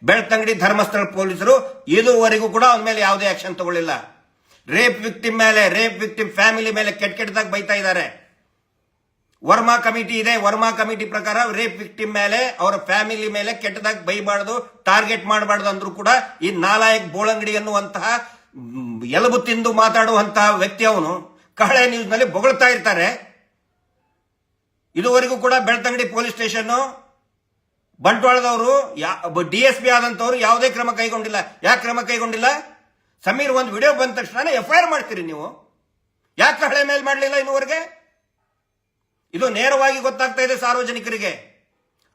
ಬೆಳ್ತಂಗಡಿ ಧರ್ಮಸ್ಥಳ ಪೊಲೀಸರು, ಇದುವರೆಗೂ ಕೂಡ ಅವನ ಮೇಲೆ ಯಾವುದೇ ಆಕ್ಷನ್ ತಗೊಳ್ಳಿಲ್ಲ. ರೇಪ್ ವಿಕ್ಟಿಮ್ ಮೇಲೆ, ರೇಪ್ ವಿಕ್ಟಿಮ್ ಫ್ಯಾಮಿಲಿ ಮೇಲೆ ಕೆಟ್ಟದಾಗ ಬೈತಾ ಇದ್ದಾರೆ. ವರ್ಮಾ ಕಮಿಟಿ ಇದೆ. ವರ್ಮಾ ಕಮಿಟಿ ಪ್ರಕಾರ ರೇಪ್ ವಿಕ್ಟಿಮ್ ಮೇಲೆ, ಅವರ ಫ್ಯಾಮಿಲಿ ಮೇಲೆ ಕೆಟ್ಟದಾಗ ಬೈಬಾರ್ದು, ಟಾರ್ಗೆಟ್ ಮಾಡಬಾರ್ದು ಅಂದ್ರೂ ಕೂಡ ಈ ನಾಲಾಯಕ್ ಬೋಳಂಗಡಿ ಅನ್ನುವಂತಹ ಎಲಬು ತಿಂದು ಮಾತಾಡುವಂತಹ ವ್ಯಕ್ತಿ ಅವನು ಕಹಳೆ ನ್ಯೂಸ್ ನಲ್ಲಿ ಬೊಗಳ್ತಾ ಇರ್ತಾರೆ. ಇದುವರೆಗೂ ಕೂಡ ಬೆಳ್ತಂಗಡಿ ಪೊಲೀಸ್ ಸ್ಟೇಷನ್ ಬಂಟ್ವಾಳದವರು DSP ಆದಂತವ್ರು ಯಾವುದೇ ಕ್ರಮ ಕೈಗೊಂಡಿಲ್ಲ. ಯಾಕೆ ಕ್ರಮ ಕೈಗೊಂಡಿಲ್ಲ? ಸಮೀರ್ ಒಂದು ವಿಡಿಯೋ ಬಂದ ತಕ್ಷಣ FIR ಮಾಡ್ತೀರಿ ನೀವು. ಯಾಕೆ ಕಹಳೆ ಮೇಲೆ ಮಾಡಲಿಲ್ಲ ಇನ್ನುವರೆಗೆ? ಇದು ನೇರವಾಗಿ ಗೊತ್ತಾಗ್ತಾ ಇದೆ ಸಾರ್ವಜನಿಕರಿಗೆ.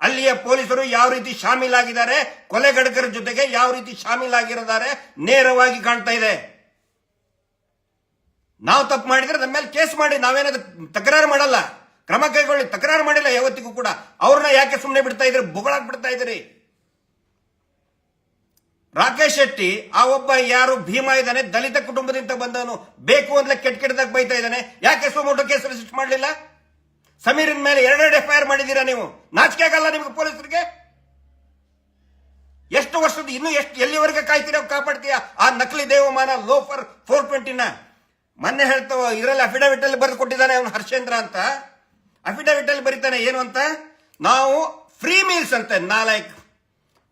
ಅಲ್ಲಿಯ ಪೊಲೀಸರು ಯಾವ ರೀತಿ ಶಾಮೀಲಾಗಿದ್ದಾರೆ, ಕೊಲೆಗಡಕರ ಜೊತೆಗೆ ಯಾವ ರೀತಿ ಶಾಮೀಲಾಗಿದ್ದಾರೆ ನೇರವಾಗಿ ಕಾಣ್ತಾ ಇದೆ. ನಾವು ತಪ್ಪು ಮಾಡಿದ್ರೆ ನಮ್ಮ ಮೇಲೆ ಕೇಸ್ ಮಾಡಿ, ನಾವೇನಾದ್ರೂ ತಕರಾರು ಮಾಡಲ್ಲ, ಕ್ರಮ ಕೈಗೊಳ್ಳಿ. ತಕರಾರು ಮಾಡಿಲ್ಲ ಯಾವತ್ತಿಗೂ ಕೂಡ. ಅವ್ರನ್ನ ಯಾಕೆ ಸುಮ್ಮನೆ ಬಿಡ್ತಾ ಇದ್ರಿ, ಬೊಗಳಾಕ್ ಬಿಡ್ತಾ ಇದ್ರಿ? ರಾಕೇಶ್ ಶೆಟ್ಟಿ ಆ ಒಬ್ಬ ಯಾರು ಭೀಮಾ ಇದ್ದಾನೆ, ದಲಿತ ಕುಟುಂಬದಿಂದ ಬಂದವನು, ಬೇಕು ಅಂದ್ರೆ ಕೆಟ್ಟದಾಗ ಬೈತಾ ಇದ್ದಾನೆ. ಯಾಕೆ ಸುಮೋಟೋ ಕೇಸ್ ರಿಜಿಸ್ಟರ್ ಮಾಡಲಿಲ್ಲ? ಸಮೀರಿನ ಮೇಲೆ 2 FIR ಮಾಡಿದ್ದೀರಾ ನೀವು. ನಾಚಿಕೆ ಆಗಲ್ಲ ನಿಮ್ಗೆ ಪೊಲೀಸರಿಗೆ? ಎಷ್ಟು ವರ್ಷದ ಇನ್ನು ಎಲ್ಲಿವರೆಗೆ ಕಾಯ್ತೀರ, ಕಾಪಾಡ್ತೀಯ ಆ ನಕಲಿ ದೇವಮಾನ ಲೋಫರ್ 420ನ? ಮೊನ್ನೆ ಹೇಳ್ತಾವ ಇದರಲ್ಲಿ ಅಫಿಡವಿಟ್ ಅಲ್ಲಿ ಬರೆದು ಕೊಟ್ಟಿದ್ದಾನೆ ಅವನು ಹರ್ಷೇಂದ್ರ ಅಂತ. ಅಫಿಡವಿಟ್ ಅಲ್ಲಿ ಬರೀತಾನೆ ಏನು ಅಂತ, ನಾವು ಫ್ರೀ ಮೀಲ್ಸ್ ಅಂತ, ನಾಲೈಕ್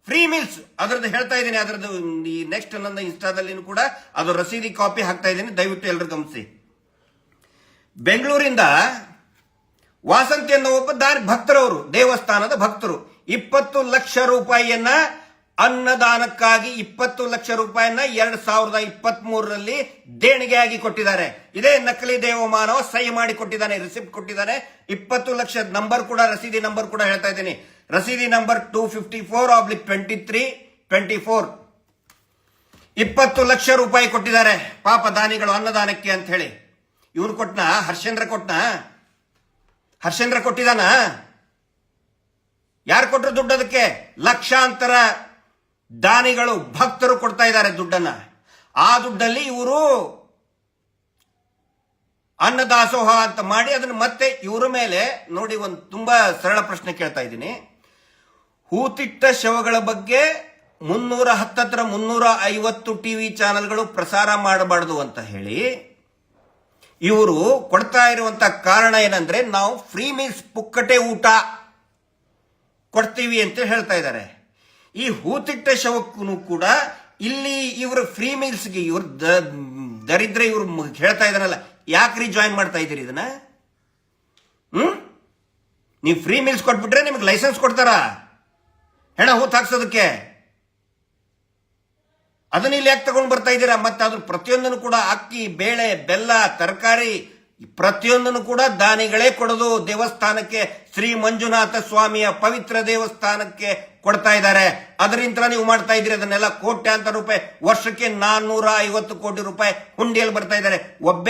ಫ್ರೀ ಮೀಲ್ಸ್ ಅದ್ರದ್ದು ಹೇಳ್ತಾ ಇದ್ದೀನಿ. ಅದ್ರದ್ದು ಈ ನೆಕ್ಸ್ಟ್ ನನ್ನ ಇನ್ಸ್ಟಾದಲ್ಲಿ ಕೂಡ ಅದು ರಸೀದಿ ಕಾಪಿ ಹಾಕ್ತಾ ಇದ್ದೀನಿ, ದಯವಿಟ್ಟು ಎಲ್ಲರೂ ಗಮನಿಸಿ. ಬೆಂಗಳೂರಿಂದ ವಾಸಂತಿ ಅನ್ನೋ ಒಬ್ಬ ಭಕ್ತರವರು, ದೇವಸ್ಥಾನದ ಭಕ್ತರು 20 ಲಕ್ಷ ರೂಪಾಯಿಯನ್ನ ಅನ್ನದಾನಕ್ಕಾಗಿ 20 ಲಕ್ಷ ರೂಪಾಯಿಯನ್ನ 2023ರಲ್ಲಿ ದೇಣಿಗೆಯಾಗಿ ಕೊಟ್ಟಿದ್ದಾರೆ. ಇದೇ ನಕಲಿ ದೇವಮಾನವ ಸಹಿ ಮಾಡಿ ಕೊಟ್ಟಿದ್ದಾನೆ, ರಿಸಿಪ್ಟ್ ಕೊಟ್ಟಿದ್ದಾನೆ. 20 ಲಕ್ಷ ನಂಬರ್ ಕೂಡ, ರಸೀದಿ ನಂಬರ್ ಕೂಡ ಹೇಳ್ತಾ ಇದ್ದೀನಿ. ರಸೀದಿ ನಂಬರ್ 254/23/24. 20 ಲಕ್ಷ ರೂಪಾಯಿ ಕೊಟ್ಟಿದ್ದಾರೆ ಪಾಪ ದಾನಿಗಳು ಅನ್ನದಾನಕ್ಕೆ ಅಂತ ಹೇಳಿ. ಇವ್ರು ಕೊಟ್ನ, ಹರ್ಷೇಂದ್ರ ಕೊಟ್ಟಿದಾನ? ಯಾರು ಕೊಟ್ಟರು ದುಡ್ಡು? ಅದಕ್ಕೆ ಲಕ್ಷಾಂತರ ದಾನಿಗಳು, ಭಕ್ತರು ಕೊಡ್ತಾ ಇದ್ದಾರೆ ದುಡ್ಡನ್ನ. ಆ ದುಡ್ಡಲ್ಲಿ ಇವರು ಅನ್ನದಾಸೋಹ ಅಂತ ಮಾಡಿ ಅದನ್ನು ಮತ್ತೆ ಇವರ ಮೇಲೆ ನೋಡಿ. ಒಂದು ತುಂಬಾ ಸರಳ ಪ್ರಶ್ನೆ ಕೇಳ್ತಾ ಇದ್ದೀನಿ. ಹೂತಿಟ್ಟ ಶವಗಳ ಬಗ್ಗೆ 350 ಟಿವಿ ಚಾನೆಲ್ಗಳು ಪ್ರಸಾರ ಮಾಡಬಾರದು ಅಂತ ಹೇಳಿ ಇವರು ಕೊಡ್ತಾ ಇರುವಂತ ಕಾರಣ ಏನಂದ್ರೆ, ನಾವು ಫ್ರೀ ಮೀಲ್ಸ್, ಪುಕ್ಕಟೆ ಊಟ ಕೊಡ್ತೀವಿ ಅಂತ ಹೇಳ್ತಾ ಇದ್ದಾರೆ. ಈ ಹೂತಿಟ್ಟ ಶವಕ್ಕೂ ಕೂಡ ಇಲ್ಲಿ ಇವರು ಫ್ರೀ ಮೀಲ್ಸ್ಗೆ ಇವ್ರ ದರಿದ್ರ ಇವ್ರು ಹೇಳ್ತಾ ಇದ್ದಾರಲ್ಲ, ಯಾಕ್ರಿ ಜಾಯಿನ್ ಮಾಡ್ತಾ ಇದ್ದೀರಿ ಇದನ್ನ? ನೀವು ಫ್ರೀ ಮೀಲ್ಸ್ ಕೊಟ್ಬಿಟ್ರೆ ನಿಮ್ಗೆ ಲೈಸೆನ್ಸ್ ಕೊಡ್ತಾರ ಹೆಣ ಹೂತ್ ಹಾಕ್ಸೋದಕ್ಕೆ? ಅದನ್ನ ಇಲ್ಲಿ ಯಾಕೆ ತಗೊಂಡು ಬರ್ತಾ ಇದ್ದೀರಾ? ಮತ್ತೆ ಅದ್ರ ಪ್ರತಿಯೊಂದನ್ನು ಕೂಡ ಅಕ್ಕಿ, ಬೇಳೆ, ಬೆಲ್ಲ, ತರಕಾರಿ ಪ್ರತಿಯೊಂದನ್ನು ಕೂಡ ದಾನಿಗಳೇ ಕೊಡೋದು. ದೇವಸ್ಥಾನಕ್ಕೆ, ಶ್ರೀ ಮಂಜುನಾಥ ಸ್ವಾಮಿಯ ಪವಿತ್ರ ದೇವಸ್ಥಾನಕ್ಕೆ ಕೊಡ್ತಾ ಇದ್ದಾರೆ. ಅದರಿಂದ ನೀವು ಮಾಡ್ತಾ ಇದ್ದೀರಿ ಅದನ್ನೆಲ್ಲ. ಕೋಟ್ಯಾಂತರ ರೂಪಾಯಿ ವರ್ಷಕ್ಕೆ 450 ಕೋಟಿ ರೂಪಾಯಿ ಹುಂಡಿಯಲ್ಲಿ ಬರ್ತಾ ಇದ್ದಾರೆ. ಒಬ್ಬ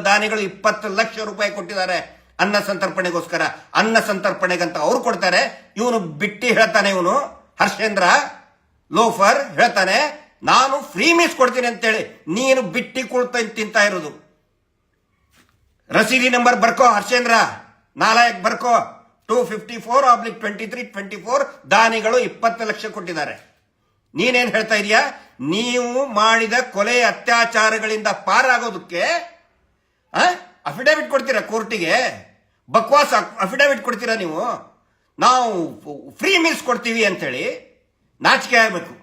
ದಾನಿಗಳು 20 ಲಕ್ಷ ರೂಪಾಯಿ ಕೊಟ್ಟಿದ್ದಾರೆ ಅನ್ನ ಸಂತರ್ಪಣೆಗೋಸ್ಕರ. ಅನ್ನ ಸಂತರ್ಪಣೆಗಂತ ಅವ್ರು ಕೊಡ್ತಾರೆ. ಇವನು ಬಿಟ್ಟಿ ಹೇಳ್ತಾನೆ, ಇವನು ಹರ್ಷೇಂದ್ರ ಲೋಫರ್ ಹೇಳ್ತಾನೆ, ನಾನು ಫ್ರೀ ಮೀಸ್ ಕೊಡ್ತೀನಿ ಅಂತೇಳಿ. ನೀನು ಬಿಟ್ಟಿ ಕೊಡ್ತಾ ತಿಂತಾ ಇರೋದು. ರಸೀದಿ ನಂಬರ್ ಬರ್ಕೋ ಹರ್ಷೇಂದ್ರ, ನಾಲಾಯಕ್ ಬರ್ಕೋ. 254/23/24 ದಾನಿಗಳು 20 ಲಕ್ಷ ಕೊಟ್ಟಿದ್ದಾರೆ. ನೀನೇನ್ ಹೇಳ್ತಾ ಇದೀಯಾ? ನೀವು ಮಾಡಿದ ಕೊಲೆ, ಅತ್ಯಾಚಾರಗಳಿಂದ ಪಾರಾಗೋದಕ್ಕೆ ಅಫಿಡವಿಟ್ ಕೊಡ್ತೀರಾ ಕೋರ್ಟಿಗೆ? ಬಕ್ವಾಸ್ ಅಫಿಡವಿಟ್ ಕೊಡ್ತೀರಾ ನೀವು? ನಾವು ಫ್ರೀ ಮೀಲ್ಸ್ ಕೊಡ್ತೀವಿ ಅಂತೇಳಿ. ನಾಚಿಕೆ ಆಗಬೇಕು.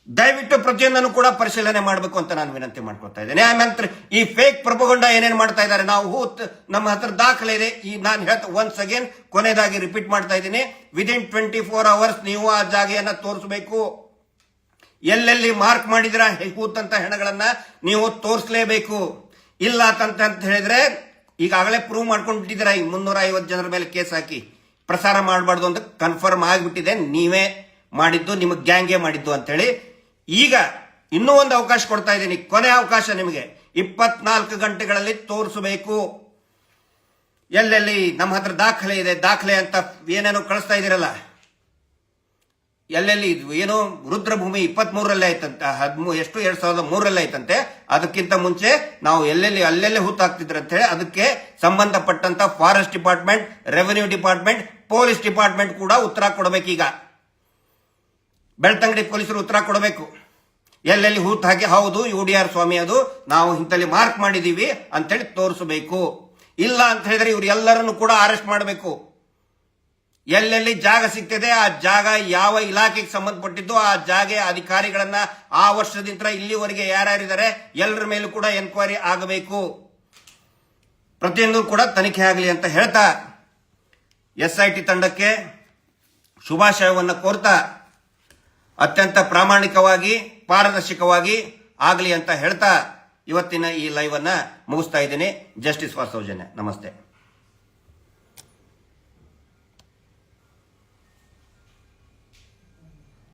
ದಯವಿಟ್ಟು ಪ್ರತಿಯೊಂದನ್ನು ಕೂಡ ಪರಿಶೀಲನೆ ಮಾಡಬೇಕು ಅಂತ ನಾನು ವಿನಂತಿ ಮಾಡ್ಕೊತಾ ಇದ್ದೇನೆ. ಆಮೇಲೆ ಈ ಫೇಕ್ ಪ್ರಪೋಗಂಡ ಏನೇನ್ ಮಾಡ್ತಾ ಇದ್ದಾರೆ, ನಾವು ನಮ್ಮ ಹತ್ರ ದಾಖಲೆ ಇದೆ. ಈ ನಾನು ಒನ್ಸ್ ಅಗೇನ್ ಕೊನೆಯದಾಗಿ ರಿಪೀಟ್ ಮಾಡ್ತಾ ಇದ್ದೀನಿ, ವಿದಿನ್ 24 hours ನೀವು ಆ ಜಾಗೆಯನ್ನ ತೋರಿಸಬೇಕು. ಎಲ್ಲೆಲ್ಲಿ ಮಾರ್ಕ್ ಮಾಡಿದಿರ ಹೂತಂತ ಹೆಣಗಳನ್ನ ನೀವು ತೋರಿಸಲೇಬೇಕು. ಇಲ್ಲ ಅಂತ ಹೇಳಿದ್ರೆ ಈಗಾಗಲೇ ಪ್ರೂವ್ ಮಾಡ್ಕೊಂಡ್ಬಿಟ್ಟಿದ್ದೀರಾ. ಈ 350 ಜನರ ಮೇಲೆ ಕೇಸ್ ಹಾಕಿ ಪ್ರಸಾರ ಮಾಡಬಾರ್ದು ಅಂತ ಕನ್ಫರ್ಮ್ ಆಗಿಬಿಟ್ಟಿದೆ. ನೀವೇ ಮಾಡಿದ್ದು, ನಿಮ್ಮ ಗ್ಯಾಂಗೇ ಮಾಡಿದ್ದು ಅಂತ ಹೇಳಿ. ಈಗ ಇನ್ನೂ ಒಂದು ಅವಕಾಶ ಕೊಡ್ತಾ ಇದ್ದೀನಿ, ಕೊನೆ ಅವಕಾಶ ನಿಮಗೆ. 24 ಗಂಟೆಗಳಲ್ಲಿ ತೋರಿಸಬೇಕು. ಎಲ್ಲೆಲ್ಲಿ ನಮ್ಮ ಹತ್ರ ದಾಖಲೆ ಇದೆ, ದಾಖಲೆ ಅಂತ ಏನೇನೋ ಕಳಿಸ್ತಾ ಇದ್ದೀರಲ್ಲ, ಎಲ್ಲೆಲ್ಲಿ ಏನೋ ರುದ್ರಭೂಮಿ 23ರಲ್ಲಿ ಆಯ್ತಂತೆ, 2003ರಲ್ಲಿ ಆಯ್ತಂತೆ. ಅದಕ್ಕಿಂತ ಮುಂಚೆ ನಾವು ಅಲ್ಲೆಲ್ಲಿ ಹೂತಾಕ್ತಿದ್ರು ಅಂತ ಹೇಳಿ ಅದಕ್ಕೆ ಸಂಬಂಧಪಟ್ಟಂತ forest department, revenue department, police department ಕೂಡ ಉತ್ತರ ಕೊಡಬೇಕೀಗ. ಬೆಳ್ತಂಗಡಿ ಪೊಲೀಸರು ಉತ್ತರ ಕೊಡಬೇಕು. ಎಲ್ಲೆಲ್ಲಿ ಹೂತ್ ಹಾಕಿ ಹೌದು UDR ಸ್ವಾಮಿ ಅದು ನಾವು ಇಂತಲ್ಲಿ ಮಾರ್ಕ್ ಮಾಡಿದೀವಿ ಅಂತೇಳಿ ತೋರಿಸಬೇಕು. ಇಲ್ಲ ಅಂತ ಹೇಳಿದ್ರೆ ಇವ್ರು ಎಲ್ಲರನ್ನು ಕೂಡ ಅರೆಸ್ಟ್ ಮಾಡಬೇಕು. ಎಲ್ಲೆಲ್ಲಿ ಜಾಗ ಸಿಗ್ತದೆ ಆ ಜಾಗ ಯಾವ ಇಲಾಖೆಗೆ ಸಂಬಂಧಪಟ್ಟಿದ್ದು ಆ ಜಾಗ ಅಧಿಕಾರಿಗಳನ್ನ ಆ ವರ್ಷದಿಂದ ಇಲ್ಲಿವರೆಗೆ ಯಾರ್ಯಾರಿದ್ದಾರೆ ಎಲ್ಲರ ಮೇಲೂ ಕೂಡ ಎನ್ಕ್ವೈರಿ ಆಗಬೇಕು. ಪ್ರತಿಯೊಂದು ಕೂಡ ತನಿಖೆ ಆಗಲಿ ಅಂತ ಹೇಳ್ತಾ SIT ತಂಡಕ್ಕೆ ಶುಭಾಶಯವನ್ನು ಕೋರ್ತಾ ಅತ್ಯಂತ ಪ್ರಾಮಾಣಿಕವಾಗಿ ಪಾರದರ್ಶಕವಾಗಿ ಆಗಲಿ ಅಂತ ಹೇಳ್ತಾ ಇವತ್ತಿನ ಈ ಲೈವ್ ಅನ್ನ ಮುಗಿಸ್ತಾ ಇದ್ದೀನಿ. Justice for Sowjanya. ನಮಸ್ತೆ.